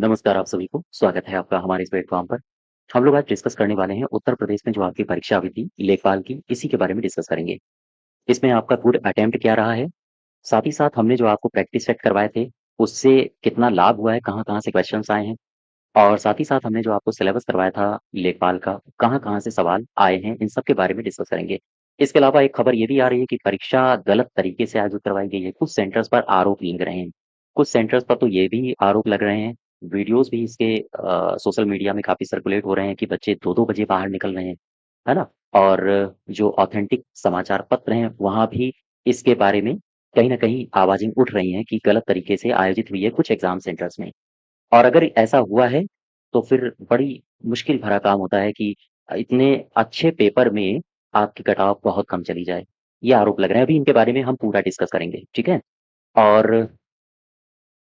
नमस्कार आप सभी को, स्वागत है आपका हमारे इस प्लेटफ़ॉर्म पर। हम लोग आज डिस्कस करने वाले हैं उत्तर प्रदेश में जो आपकी परीक्षा हुई थी, लेखपाल की, इसी के बारे में डिस्कस करेंगे। इसमें आपका गुड अटेम्प्ट क्या रहा है? साथ ही साथ हमने जो आपको प्रैक्टिस सेट करवाए थे, उससे कितना लाभ हुआ है, कहाँ-कहाँ से क्वेश्चन्स आए हैं? और साथ ही साथ हमने जो आपको सिलेबस करवाया था लेखपाल का, कहाँ-कहाँ से सवाल आए हैं, इन सब के बारे में डिस्कस करेंगे। इसके अलावा एक खबर ये भी आ रही है कि परीक्षा गलत तरीके से आयोजित करवाई गई है, कुछ सेंटर्स पर आरोप लग रहे हैं। कुछ सेंटर्स पर तो ये भी आरोप लग रहे हैं, वीडियोज़ भी इसके सोशल मीडिया में काफ़ी सर्कुलेट हो रहे हैं कि बच्चे 2-2 बजे बाहर निकल रहे हैं, है ना? और जो ऑथेंटिक समाचार पत्र हैं, वहाँ भी इसके बारे में कहीं न कहीं आवाज़ें उठ रही हैं कि गलत तरीके से आयोजित हुई है कुछ एग्ज़ाम सेंटर्स में। और अगर ऐसा हुआ है, तो फिर बड़ी मुश्किल भरा काम होता है कि इतने अच्छे पेपर में आपकी कट-ऑफ बहुत कम चली जाए। ये आरोप लग रहे हैं, अभी इनके बारे में हम पूरा डिस्कस करेंगे, ठीक है? और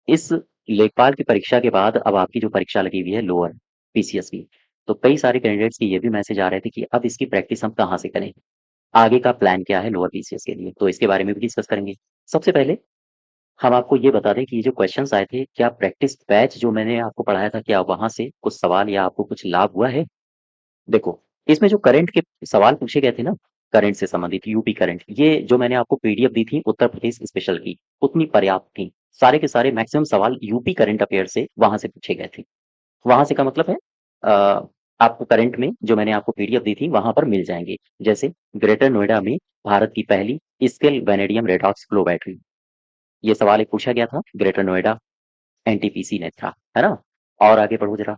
इस लेखपाल की परीक्षा के बाद अब आपकी जो परीक्षा लगी हुई है लोअर पीसीएस की, तो कई सारे कैंडिडेट्स के ये भी मैसेज आ रहे थे कि अब इसकी प्रैक्टिस हम कहाँ से करें? आगे का प्लान क्या है लोअर पीसीएस के लिए? तो इसके बारे में भी डिस्कस करेंगे। सबसे पहले हम आपको ये बता दें कि ये जो क्वेश्चन्स आए थे, क्या प्रैक्टिस बैच जो मैंने आपको पढ़ाया था, क्या वहाँ से कुछ सवाल या आपको कुछ लाभ हुआ है? देखो, इसमें जो करंट के सवाल पूछे गए थे ना, करंट से संबंधित यूपी करंट, ये जो मैंने आपको पीडीएफ दी थी उत्तर प्रदेश स्पेशल की, उतनी पर्याप्त थी। सारे के सारे मैक्सिमम सवाल यूपी करंट अफेयर से वहाँ से पूछे गए थे। वहाँ से का मतलब है आपको करंट में जो मैंने आपको पीडीएफ दी थी, वहाँ पर मिल जाएँगे। जैसे ग्रेटर नोएडा में भारत की पहली scale vanadium redox flow battery, ये सवाल एक पूछा गया था, ग्रेटर नोएडा एनटीपीसी ने था, है ना? और आगे बढ़ो ज़रा,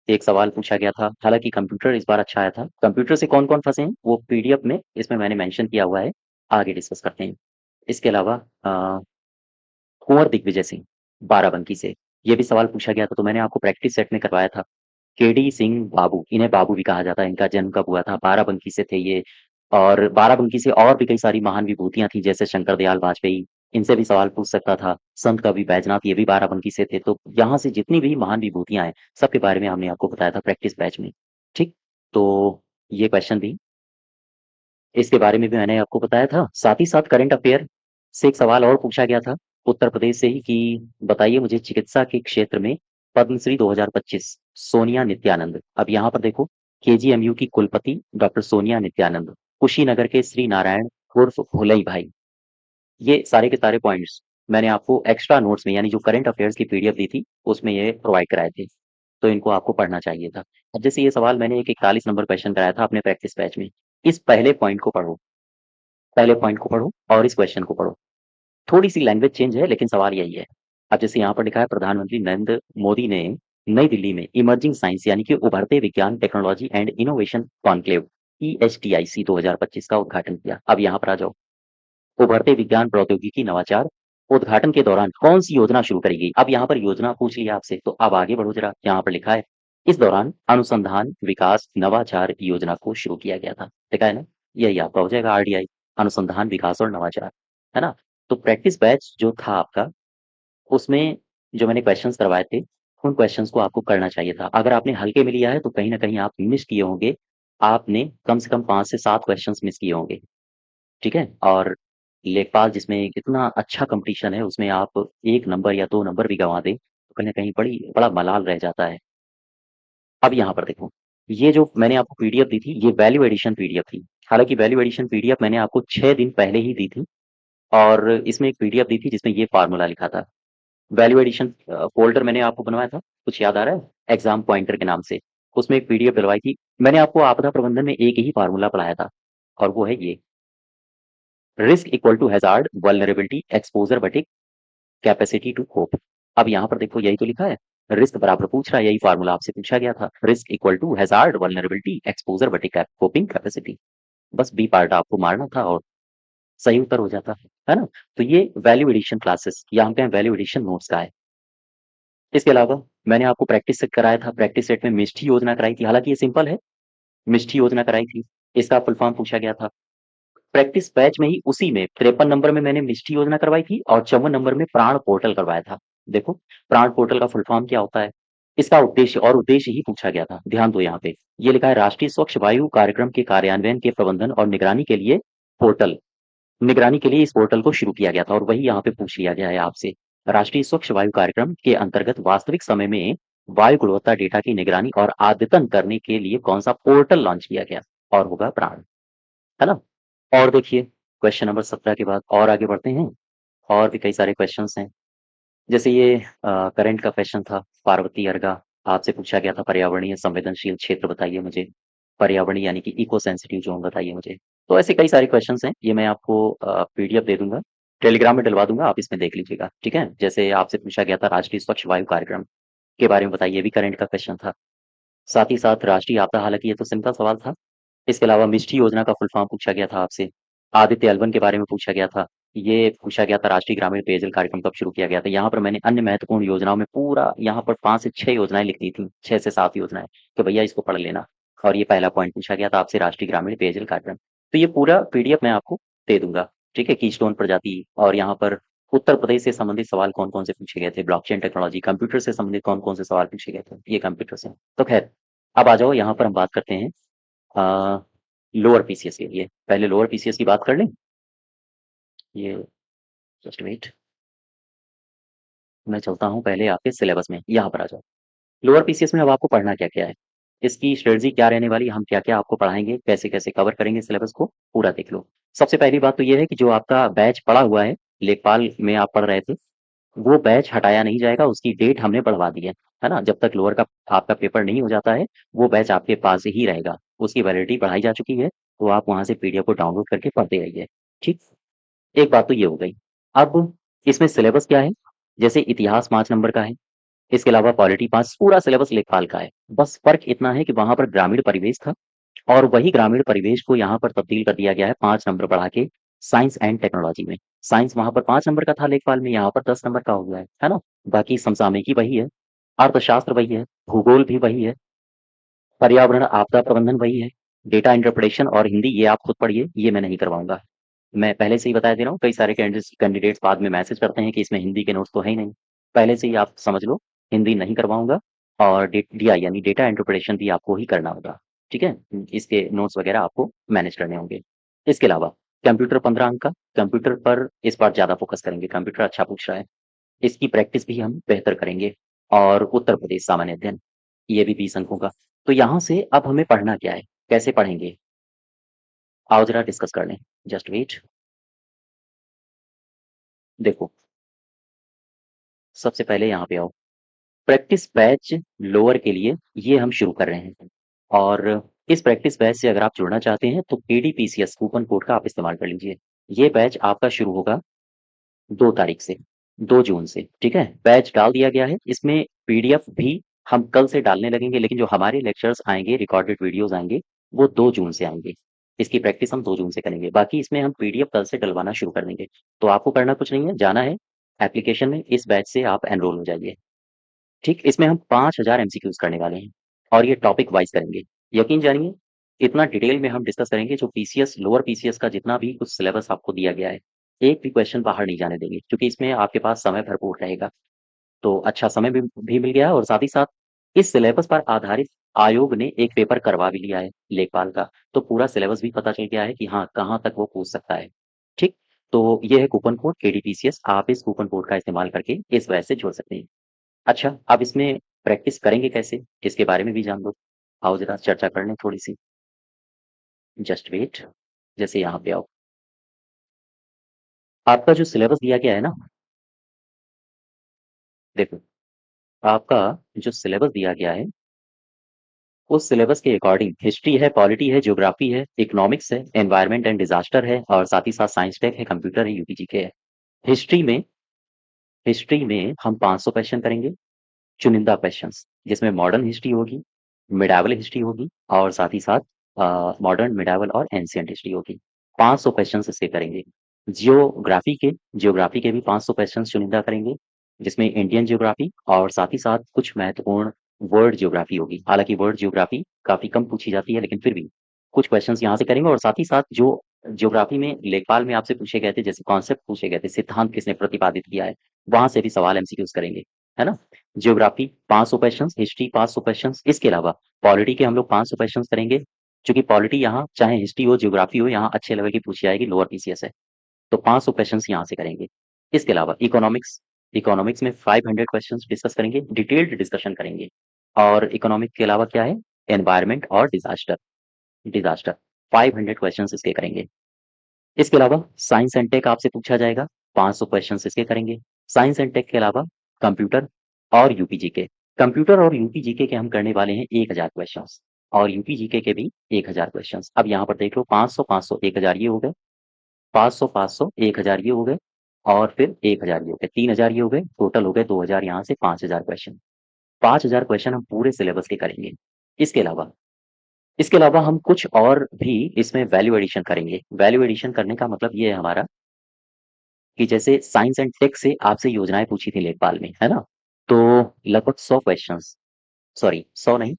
एक सवाल पूछा गया था, हालाँकि कंप्यूटर इस बार अच्छा आया था। कंप्यूटर से कौन-कौन फँसे हैं, वो पीडीएफ में इसमें मैंने मेंशन किया हुआ है, आगे डिस्कस करते हैं। इसके अलावा कुँवर दिग्विजय सिंह, बाराबंकी से, ये भी सवाल पूछा गया था, तो मैंने आपको प्रैक्टिस सेट में करवाया था। केडी सिंह बाबू, इन्हें बाबू भी कहा जाता है, इनका जन्म कब हुआ था? बाराबंकी से थे ये और बाराबंकी से और भी कई सारी महान विभूतियाँ थी, जैसे शंकर दयाल वाजपेयी, इनसे भी सवाल पूछ सकता था। संत कवि बैजनाथ, ये भी बाराबंकी से थे, तो यहाँ से जितनी भी महान विभूतियाँ हैं, सबके बारे में हमने आपको बताया था प्रैक्टिस बैच में, ठीक? तो ये क्वेश्चन भी इसके बारे में भी मैंने आपको बताया था। साथ ही साथ करंट अफेयर से एक सवाल और पूछा गया था, उत्तर प्रदेश से ही कि बताइए मुझे चिकित्सा के क्षेत्र में पद्मश्री 2025 सोनिया नित्यानंद। अब यहाँ पर देखो केजीएमयू की कुलपति डॉक्टर सोनिया नित्यानंद, कुशीनगर के श्री नारायण उर्फ भोलई भाई। ये सारे के सारे पॉइंट्स मैंने आपको एक्स्ट्रा नोट्स में यानी जो करंट अफेयर्स की पीडीएफ दी थी, उसमें ये प्रोवाइड कराए थे। तो इनको आपको पढ़ना चाहिए था। अब जैसे ये सवाल मैंने एक 41 नंबर क्वेश्चन कराया था अपने प्रैक्टिस बैच में। इस पहले पॉइंट को पढ़ो, पहले पॉइंट को पढ़ो और इस क्वेश्चन को पढ़ो। थोड़ी-सी लैंग्वेज चेंज है लेकिन सवाल यही है। अब जैसे यहाँ पर लिखा है प्रधानमंत्री नरेंद्र मोदी ने नई दिल्ली में इमर्जिंग साइंस यानी कि उभरते विज्ञान टेक्नोलॉजी एंड इनोवेशन कॉन्क्लेव ईएचटीआईसी 2025 का उद्घाटन किया। अब यहाँ पर आ जाओ। उभरते विज्ञान प्रौद्योगिकी नवाचार उद्घाटन के दौरान कौन सी योजना शुरू करी गई? अब यहाँ पर योजना पूछ लिया आपसे, तो अब आगे बढ़ो जरा। यहाँ पर लिखा है इस दौरान अनुसंधान विकास नवाचार योजना को शुरू किया गया था। लिखा है ना, यही आपका हो जाएगा आरडीआई, अनुसंधान विकास और नवाचार, है ना? तो प्रैक्टिस बैच जो था आपका, उसमें जो मैंने क्वेश्चंस करवाए थे, उन क्वेश्चंस को आपको करना चाहिए था। अगर आपने हल्के में लिया है तो कहीं ना कहीं आप मिस किए होंगे। आपने कम से कम 5 से 7 क्वेश्चंस मिस किए होंगे, ठीक है? और लेखपाल जिसमें इतना अच्छा कॉम्पिटिशन है, उसमें आप 1 नंबर या 2 नंबर भी गँवा दें, तो कहीं न कहीं बड़ा मलाल रह जाता है। अब यहाँ पर देखो, ये जो मैंने आपको पीडीएफ दी थी, ये वैल्यू एडिशन पीडीएफ थी। हालाँकि वैल्यू एडिशन पीडीएफ मैंने आपको 6 दिन पहले ही दी थी और इसमें एक पीडीएफ दी थी जिसमें ये फ़ॉर्मूला लिखा था। वैल्यू एडिशन फ़ोल्डर मैंने आपको बनवाया था, कुछ याद आ रहा है? एग्ज़ाम पॉइंटर के नाम से। उसमें एक पीडीएफ डलवाई थी। मैंने आपको आपदा प्रबंधन में एक ही फ़ॉर्मूला पढ़ाया था और वो है ये, risk equal to hazard, vulnerability, exposure बटे कैपेसिटी टू कोप। अब यहाँ पर देखो यही तो लिखा है, रिस्क बराबर पूछ रहा है, यही फार्मूला आपसे पूछा गया था, risk equal to hazard vulnerability exposure बटे कोपिंग कैपेसिटी। बस बी पार्ट आपको मारना था और सही उत्तर हो जाता है ना? तो ये वैल्यू एडिशन क्लासेस यहाँ पे वैल्यू एडिशन नोट्स का है। इसके अलावा मैंने आपको प्रैक्टिस सेट कराया था, प्रैक्टिस सेट में मिष्टी योजना कराई थी, हालांकि ये सिंपल है, मिष्टी योजना कराई थी, इसका फुल फॉर्म पूछा गया था। प्रैक्टिस बैच में ही उसी में 53 नंबर में मैंने मिष्टी योजना करवाई थी और 54 नंबर में प्राण पोर्टल करवाया था। देखो, प्राण पोर्टल का फुल फॉर्म क्या होता है? इसका उद्देश्य और उद्देश्य ही पूछा गया था। ध्यान दो यहाँ पे। ये लिखा है राष्ट्रीय स्वच्छ वायु कार्यक्रम के कार्यान्वयन के प्रबंधन और निगरानी के लिए पोर्टल। निगरानी के लिए इस पोर्टल को शुरू किया गया था और वही यहाँ पे पूछ लिया गया है आपसे। राष्ट्रीय स्वच्छ वायु कार्यक्रम के अंतर्गत वास्तविक समय में वायु गुणवत्ता डेटा की निगरानी और अद्यतन करने के लिए कौन सा पोर्टल लॉन्च किया गया? और होगा प्राण, है ना? और देखिए क्वेश्चन नंबर 17 के बाद और आगे बढ़ते हैं। और भी कई सारे क्वेश्चंस हैं। जैसे ये करंट का क्वेश्चन था, पार्वती अर्गा आपसे पूछा गया था, पर्यावरणीय संवेदनशील क्षेत्र बताइए मुझे, पर्यावरणीय यानी कि इको सेंसिटिव जोन बताइए मुझे। तो ऐसे कई सारे क्वेश्चंस हैं, ये मैं आपको पीडीएफ दे दूंगा, टेलीग्राम में डलवा दूंगा, आप इसमें देख लीजिएगा, ठीक है? जैसे आपसे पूछा गया था राष्ट्रीय स्वच्छ वायु कार्यक्रम के बारे में बताइए, ये भी करंट का क्वेश्चन था। साथ ही साथ राष्ट्रीय आपदा, हालांकि ये तो सिंपल सवाल था। इसके अलावा मिष्टी योजना का फुल फॉर्म पूछा गया था आपसे। आदित्य एल1 के बारे में पूछा गया था। ये पूछा गया था राष्ट्रीय ग्रामीण पेयजल कार्यक्रम कब शुरू किया गया था। यहाँ पर मैंने अन्य महत्वपूर्ण योजनाओं में पूरा यहाँ पर 5 से 6 योजनाएं लिख दी थी, 6 से 7 योजनाएं, कि भैया इसको पढ़ लेना। और ये पहला पॉइंट पूछा गया था आपसे, राष्ट्रीय ग्रामीण पेयजल कार्यक्रम। तो ये पूरा पीडीएफ मैं आपको दे दूंगा, ठीक है? कीस्टोन प्रजाति, और यहाँ पर उत्तर प्रदेश से संबंधित सवाल कौन कौन से पूछे गए थे, ब्लॉकचेन टेक्नोलॉजी, कंप्यूटर से संबंधित कौन कौन से सवाल पूछे गए थे, ये कंप्यूटर से। तो खैर, अब आ जाओ यहाँ पर हम बात करते हैं लोअर पीसीएस के लिए। पहले लोअर पीसीएस की बात कर लें। ये जस्ट वेट, मैं चलता हूँ पहले आपके सिलेबस में, यहाँ पर आ जाओ। लोअर पीसीएस में अब आपको पढ़ना क्या क्या है, इसकी स्ट्रेटजी क्या रहने वाली, हम क्या क्या आपको पढ़ाएंगे, कैसे कैसे कवर करेंगे सिलेबस को, पूरा देख लो। सबसे पहली बात तो ये है कि जो आपका बैच पड़ा हुआ है, लेखपाल में आप पढ़ रहे थे, वो बैच हटाया नहीं जाएगा, उसकी डेट हमने बढ़वा दी है ना? जब तक लोअर का आपका पेपर नहीं हो जाता है, वो बैच आपके पास ही रहेगा, उसकी वैलिडिटी बढ़ाई जा चुकी है, तो आप वहां से पीडीएफ को डाउनलोड करके पढ़ते रहिए, ठीक? एक बात तो ये हो गई। अब इसमें सिलेबस क्या है? जैसे इतिहास 5 नंबर का है, इसके अलावा पॉलिटी 5, पूरा सिलेबस लेखपाल का है। बस फर्क इतना है कि वहां पर ग्रामीण परिवेश था, और वही ग्रामीण परिवेश को यहाँ पर तब्दील कर दिया गया है 5 नंबर बढ़ा के साइंस एंड टेक्नोलॉजी में। साइंस वहां पर 5 नंबर का था लेखपाल में, यहाँ पर 10 नंबर का हो गया है ना? बाकी समसामयिकी वही है, अर्थशास्त्र वही है, भूगोल भी वही है, पर्यावरण आपदा प्रबंधन वही है, डेटा इंटरप्रिटेशन और हिंदी ये आप खुद पढ़िए, ये मैं नहीं करवाऊंगा। मैं पहले से ही बता दे रहा हूँ, कई सारे कैंडिडेट्स बाद में मैसेज करते हैं कि इसमें हिंदी के नोट्स तो है ही नहीं। पहले से ही आप समझ लो, हिंदी नहीं करवाऊंगा, और डीआई यानी डेटा इंटरप्रिटेशन भी आपको ही करना होगा, ठीक है? इसके नोट्स वगैरह आपको मैनेज करने होंगे। इसके अलावा कंप्यूटर 15 अंक का, कंप्यूटर पर इस बार ज्यादा फोकस करेंगे, कंप्यूटर अच्छा पूछ रहा है, इसकी प्रैक्टिस भी हम बेहतर करेंगे। और उत्तर प्रदेश सामान्य अध्ययन, ये भी 20 अंकों का। तो यहाँ से अब हमें पढ़ना क्या है, कैसे पढ़ेंगे, आओ जरा डिस्कस कर लें। जस्ट वेट, देखो सबसे पहले यहाँ पे आओ, प्रैक्टिस बैच लोअर के लिए ये हम शुरू कर रहे हैं। और इस प्रैक्टिस बैच से अगर आप जुड़ना चाहते हैं तो पीडीपीसीएस कूपन कोड का आप इस्तेमाल कर लीजिए। ये बैच आपका शुरू होगा 2 तारीख से, 2 जून से, ठीक है? बैच डाल दिया गया है, इसमें पीडीएफ भी हम कल से डालने लगेंगे, लेकिन जो हमारे लेक्चर्स आएंगे, रिकॉर्डेड वीडियोस आएंगे, वो 2 जून से आएंगे। इसकी प्रैक्टिस हम 2 जून से करेंगे, बाकी इसमें हम पीडीएफ कल से डलवाना शुरू कर देंगे। तो आपको करना कुछ नहीं है, जाना है एप्लीकेशन में, इस बैच से आप एनरोल हो जाइए, ठीक? इसमें हम 5000 एमसीक्यूज करने वाले हैं, और ये टॉपिक वाइज करेंगे। यकीन जानिए, इतना डिटेल में हम डिस्कस करेंगे, जो पीसीएस लोअर पीसीएस का जितना भी कुछ सिलेबस आपको दिया गया है, एक भी क्वेश्चन बाहर नहीं जाने देंगे, क्योंकि इसमें आपके पास समय भरपूर रहेगा। तो अच्छा समय भी मिल गया, और साथ ही साथ इस सिलेबस पर आधारित आयोग ने एक पेपर करवा भी लिया है लेखपाल का, तो पूरा सिलेबस भी पता चल गया है कि हाँ, कहाँ तक वो पूछ सकता है, ठीक? तो ये है कूपन कोड केडीपीसीएस, आप इस कूपन कोड का इस्तेमाल करके इस बैच से जुड़ सकते हैं। अच्छा, अब इसमें प्रैक्टिस करेंगे कैसे, इसके बारे में भी जान लो। आओ जरा चर्चा कर लें थोड़ी सी। जस्ट वेट, जैसे यहाँ पे आओ, आपका जो सिलेबस दिया गया है ना, देखो आपका जो सिलेबस दिया गया है, उस सिलेबस के अकॉर्डिंग हिस्ट्री है, पॉलिटी है, ज्योग्राफी है, इकोनॉमिक्स है, एनवायरमेंट एंड डिजास्टर है, और साथ ही साथ साइंस टेक है, कंप्यूटर है, यूपीजी के है। हिस्ट्री में हिस्ट्री में हम 500 क्वेश्चन करेंगे, चुनिंदा क्वेश्चंस, जिसमें मॉडर्न हिस्ट्री होगी, मिडावल हिस्ट्री होगी, और साथ ही साथ मॉडर्न, मिडावल और एंशियंट हिस्ट्री होगी। 500 क्वेश्चन इससे करेंगे। जियोग्राफी के भी 500 क्वेश्चन चुनिंदा करेंगे, जिसमें इंडियन जियोग्राफी और साथ ही साथ कुछ महत्वपूर्ण वर्ल्ड जियोग्राफी होगी। हालांकि वर्ल्ड जियोग्राफी काफी कम पूछी जाती है, लेकिन फिर भी कुछ क्वेश्चंस यहाँ से करेंगे। और साथ ही साथ जो ज्योग्राफी में लेखपाल में आपसे पूछे गए थे, जैसे कॉन्सेप्ट पूछे गए थे, सिद्धांत किसने प्रतिपादित किया है, वहां से भी सवाल एमसीक्यूज करेंगे, है ना? ज्योग्राफी 500 क्वेश्चंस, हिस्ट्री 500 क्वेश्चंस, इसके अलावा पॉलिटी के हम लोग 500 क्वेश्चंस करेंगे, क्योंकि पॉलिटी यहाँ चाहे हिस्ट्री हो, ज्योग्राफी हो, यहाँ अच्छे लेवल की पूछी जाएगी, लोअर पीसीएस है, तो 500 क्वेश्चंस यहाँ से करेंगे। इसके अलावा इकोनॉमिक्स में 500 क्वेश्चंस डिस्कस करेंगे, डिटेल्ड डिस्कशन करेंगे। और इकोनॉमिक के अलावा क्या है, एनवायरमेंट और डिजास्टर। डिजास्टर 500 क्वेश्चंस इसके करेंगे। इसके अलावा साइंस एंड टेक आपसे पूछा जाएगा, 500 क्वेश्चंस इसके करेंगे। साइंस एंड टेक के अलावा कंप्यूटर और यूपीजीके। कंप्यूटर और यूपीजीके के हम करने वाले हैं 1000 क्वेश्चंस, और यूपीजीके के भी 1000 क्वेश्चंस। अब यहाँ पर देख लो, 500 500 1000 ये हो गए, 500 500 1000 ये हो गए, और फिर 1000 ये हो गए, 3000 ये हो गए, टोटल हो गए 2000, यहाँ से 5000 क्वेश्चन। 5000 क्वेश्चन हम पूरे सिलेबस के करेंगे। इसके अलावा हम कुछ और भी इसमें वैल्यू एडिशन करेंगे। वैल्यू एडिशन करने का मतलब ये है हमारा कि जैसे साइंस एंड टेक से आपसे योजनाएं पूछी थी लेखपाल में, है ना, तो लगभग 100 क्वेश्चंस, सॉरी 100 नहीं,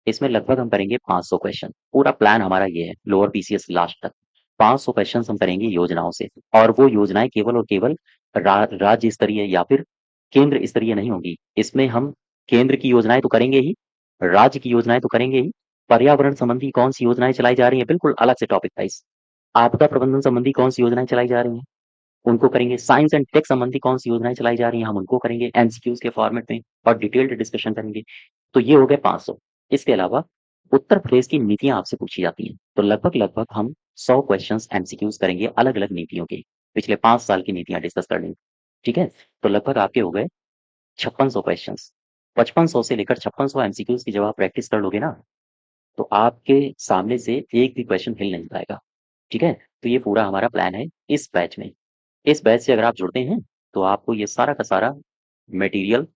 इसमें लगभग हम करेंगे 500 क्वेश्चन। पूरा प्लान हमारा ये है, लोअर पीसीएस लास्ट तक 500 क्वेश्चन हम करेंगे योजनाओं से। और वो योजनाएं केवल और केवल राज्य स्तरीय या फिर केंद्र स्तरीय नहीं होगी। इसमें हम केंद्र की योजनाएं तो करेंगे ही, राज्य की योजनाएं तो करेंगे ही, पर्यावरण संबंधी कौन सी योजनाएं चलाई जा रही है बिल्कुल अलग से टॉपिक वाइज, आपदा प्रबंधन संबंधी कौन सी योजनाएं चलाई जा रही हैं उनको करेंगे, साइंस एंड टेक संबंधी कौन सी योजनाएं चलाई जा रही हैं हम उनको करेंगे एमसीक्यूज के फॉर्मेट में, और डिटेल्ड डिस्कशन करेंगे। तो ये हो गए 500। इसके अलावा उत्तर प्रदेश की नीतियां आपसे पूछी जाती हैं, तो लगभग लगभग हम 100 क्वेश्चंस एमसीक्यूज करेंगे अलग अलग नीतियों के, पिछले 5 साल की नीतियां डिस्कस करनी। ठीक है, तो लगभग आपके हो गए 5600 क्वेश्चंस। 5500 से लेकर 5600 एमसीक्यूज की जब आप प्रैक्टिस कर लोगे ना, तो आपके सामने से एक भी क्वेश्चन हिल नहीं पाएगा। ठीक है, तो ये पूरा हमारा प्लान है इस बैच में। इस बैच से अगर आप जुड़ते हैं तो आपको ये सारा का सारा मटेरियल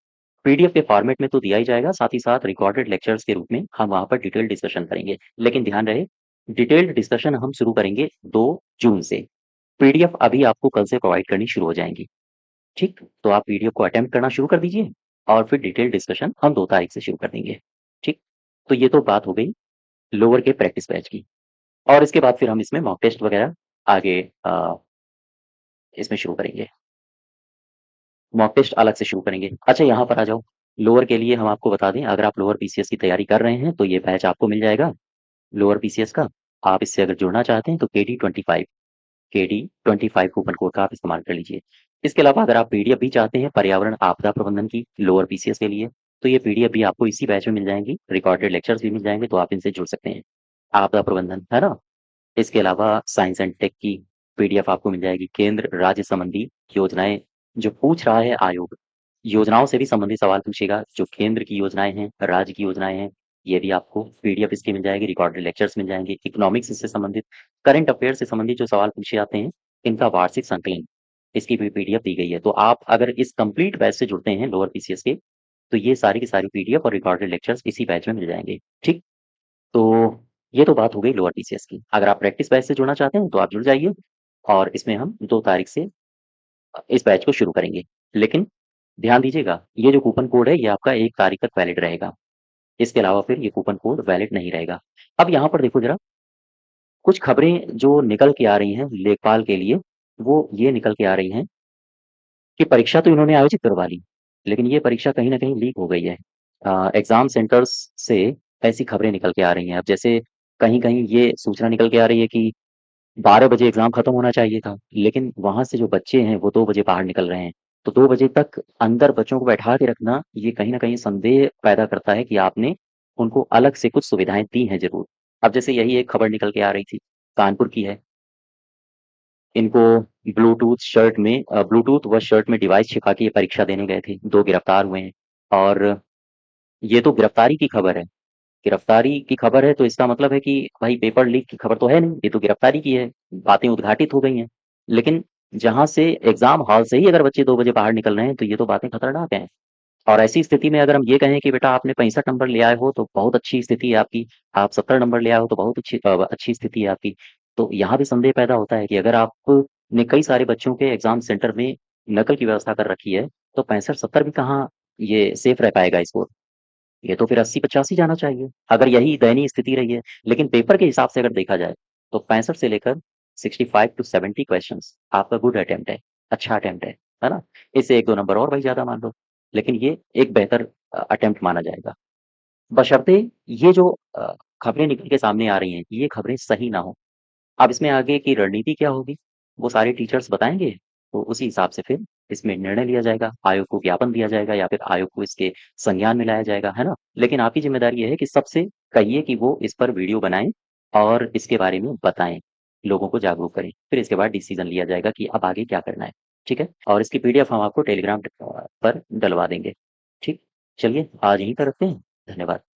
पीडीएफ के फॉर्मेट में तो दिया ही जाएगा, साथ ही साथ रिकॉर्डेड लेक्चर्स के रूप में हम वहां पर डिटेल डिस्कशन करेंगे। लेकिन ध्यान रहे, डिटेल्ड डिस्कशन हम शुरू करेंगे 2 जून से। पीडीएफ अभी आपको कल से प्रोवाइड करनी शुरू हो जाएंगी। ठीक, तो आप पीडीएफ को अटेम्प्ट करना शुरू कर दीजिए, और फिर डिटेल डिस्कशन हम 2 तारीख से शुरू कर देंगे। ठीक, तो ये तो बात हो गई लोअर के प्रैक्टिस बैच की। और इसके बाद फिर हम इसमें मॉक टेस्ट वगैरह आगे इसमें शुरू करेंगे, मॉक टेस्ट अलग से शुरू करेंगे। अच्छा, यहाँ पर आ जाओ, लोअर के लिए हम आपको बता दें, अगर आप लोअर पीसीएस की तैयारी कर रहे हैं तो ये बैच आपको मिल जाएगा लोअर पीसीएस का। आप इससे अगर जुड़ना चाहते हैं तो KD25 कूपन कोड का आप इस्तेमाल कर लीजिए। इसके अलावा अगर आप पीडीएफ भी चाहते हैं पर्यावरण आपदा प्रबंधन की लोअर पीसीएस के लिए, तो ये पीडीएफ भी आपको इसी बैच में मिल जाएंगी, रिकॉर्डेड लेक्चर्स भी मिल जाएंगे, तो आप इनसे जुड़ सकते हैं। आपदा प्रबंधन, है ना। इसके अलावा साइंस एंड टेक की पीडीएफ आपको मिल जाएगी, केंद्र राज्य संबंधी योजनाएं जो पूछ रहा है आयोग, योजनाओं से भी संबंधित सवाल पूछेगा, जो केंद्र की योजनाएं हैं, राज्य की योजनाएं हैं, ये भी आपको पीडीएफ इसकी मिल जाएगी, रिकॉर्डेड लेक्चर्स मिल जाएंगे। इकोनॉमिक्स से संबंधित, करंट अफेयर से संबंधित जो सवाल पूछे जाते हैं, इनका वार्षिक संकलन, इसकी भी पीडीएफ दी गई है। तो आप अगर इस कंप्लीट बैच से जुड़ते हैं लोअर पीसीएस के, तो ये सारी की सारी पीडीएफ और रिकॉर्डेड लेक्चर्स इसी बैच में मिल जाएंगे। ठीक, तो ये तो बात हो गई लोअर टीसीएस की। अगर आप प्रैक्टिस बैच से जुड़ना चाहते हैं तो आप जुड़ जाइए, और इसमें हम 2 तारीख से इस बैच को शुरू करेंगे। लेकिन ध्यान दीजिएगा, ये जो कूपन कोड है ये आपका 1 तारीख तक वैलिड रहेगा। इसके अलावा फिर ये कूपन कोड वैलिड नहीं रहेगा। अब यहाँ पर देखो जरा, कुछ खबरें जो निकल के आ रही हैं लेखपाल के लिए, वो ये निकल के आ रही हैं कि परीक्षा तो इन्होंने आयोजित करवा ली, लेकिन ये परीक्षा कहीं न कहीं लीक हो गई है। एग्ज़ाम सेंटर्स से ऐसी खबरें निकल के आ रही हैं। अब जैसे कहीं-कहीं ये सूचना निकल के आ रही है कि 12 बजे एग्ज़ाम खत्म होना चाहिए था, लेकिन वहाँ से जो बच्चे हैं वो 2 बजे बाहर निकल रहे हैं। तो 2 बजे तक अंदर बच्चों को बैठा के रखना, ये कहीं न कहीं संदेह पैदा करता है कि आपने उनको अलग से कुछ सुविधाएँ दी हैं ज़रूर। अब जैसे यही एक खबर निकल के आ रही थी, कानपुर की है। इनको ब्लूटूथ व शर्ट में डिवाइस छिपा के ये परीक्षा देने गए थे, 2 गिरफ्तार हुए हैं। और ये तो गिरफ्तारी की खबर है। गिरफ्तारी की खबर है तो इसका मतलब है कि भाई पेपर लीक की खबर तो है नहीं, ये तो गिरफ्तारी की है, बातें उद्घाटित हो गई हैं। लेकिन जहाँ से एग्ज़ाम हॉल से ही अगर बच्चे 2 बजे बाहर निकल रहे हैं, तो ये तो बातें खतरनाक हैं। और ऐसी स्थिति में अगर हम ये कहें कि बेटा आपने 65 नंबर ले आए हो तो बहुत अच्छी स्थिति है आपकी, आप 70 नंबर ले आए हो तो बहुत अच्छी स्थिति है आपकी। तो यहाँ भी संदेह पैदा होता है कि अगर आपने कई सारे बच्चों के एग्ज़ाम सेंटर में नकल की व्यवस्था कर रखी है, तो 65-70 भी कहाँ ये सेफ रह पाएगा स्कोर। ये तो फिर 80-85 जाना चाहिए, अगर यही दयनीय स्थिति रही है। लेकिन पेपर के हिसाब से अगर देखा जाए, तो 65 से लेकर 65 टू 70 क्वेश्चंस आपका गुड अटेम्प्ट है, अच्छा अटेम्प्ट है ना? इससे 1-2 नंबर और भाई ज़्यादा मान लो, लेकिन ये एक बेहतर अटेम्प्ट माना जाएगा। बशर्ते ये जो खबरें निकल के सामने आ रही हैं, ये खबरें सही ना हो। अब इसमें आगे की रणनीति क्या होगी, वो सारे टीचर्स बताएँगे, तो उसी हिसाब से फिर इसमें निर्णय लिया जाएगा, आयोग को ज्ञापन दिया जाएगा या फिर आयोग को इसके संज्ञान में लाया जाएगा, है ना? लेकिन आपकी ज़िम्मेदारी ये है कि सबसे कहिए कि वो इस पर वीडियो बनाएँ और इसके बारे में बताएँ, लोगों को जागरूक करें। फिर इसके बाद डिसीज़न लिया जाएगा कि अब आगे क्या करना है, ठीक है? और इसकी पीडीएफ हम आपको टेलीग्राम पर डलवा देंगे, ठीक? चलिए आज यहीं पर रखते हैं, धन्यवाद।